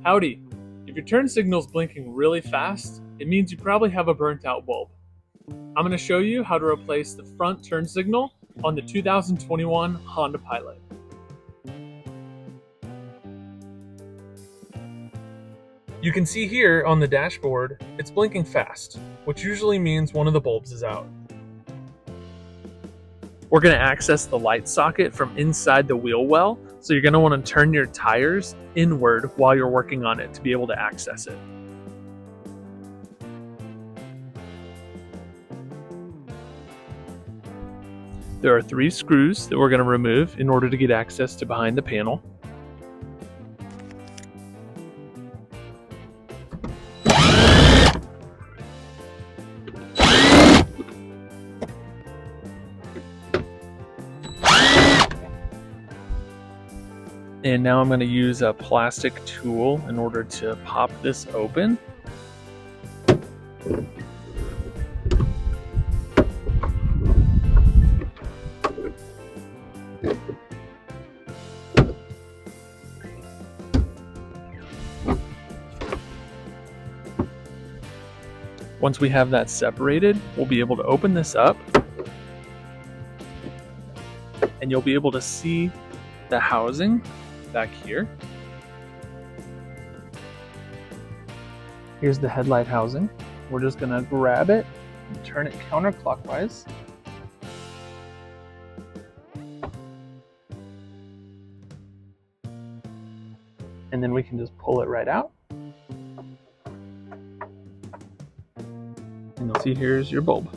Howdy! If your turn signal is blinking really fast, it means you probably have a burnt out bulb. I'm going to show you how to replace the front turn signal on the 2021 Honda Pilot. You can see here on the dashboard, it's blinking fast, which usually means one of the bulbs is out. We're going to access the light socket from inside the wheel well, so you're going to want to turn your tires inward while you're working on it to be able to access it. There are 3 screws that we're going to remove in order to get access to behind the panel. And now I'm going to use a plastic tool in order to pop this open. Once we have that separated, we'll be able to open this up and you'll be able to see the housing back here. Here's the headlight housing. We're just going to grab it and turn it counterclockwise. And then we can just pull it right out. And you'll see here's your bulb.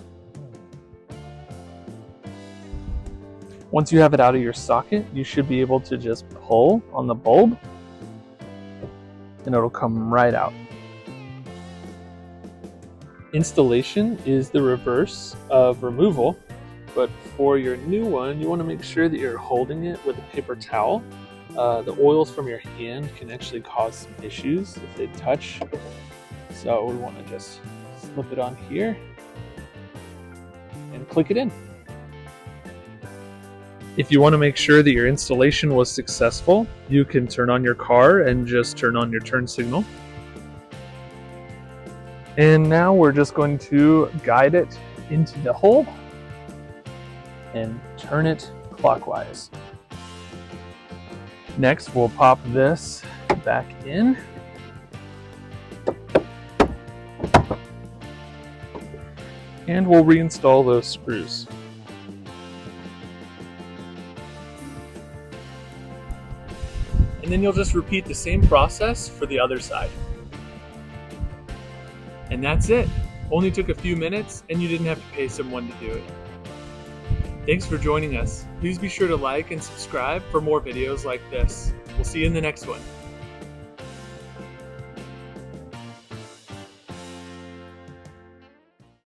Once you have it out of your socket, you should be able to just pull on the bulb and it'll come right out. Installation is the reverse of removal, but for your new one, you want to make sure that you're holding it with a paper towel. The oils from your hand can actually cause some issues if they touch. So we want to just slip it on here and click it in. If you want to make sure that your installation was successful, you can turn on your car and just turn on your turn signal. And now we're just going to guide it into the hole and turn it clockwise. Next, we'll pop this back in. And we'll reinstall those screws. And then you'll just repeat the same process for the other side. And that's it. Only took a few minutes and you didn't have to pay someone to do it. Thanks for joining us. Please be sure to like and subscribe for more videos like this. We'll see you in the next one.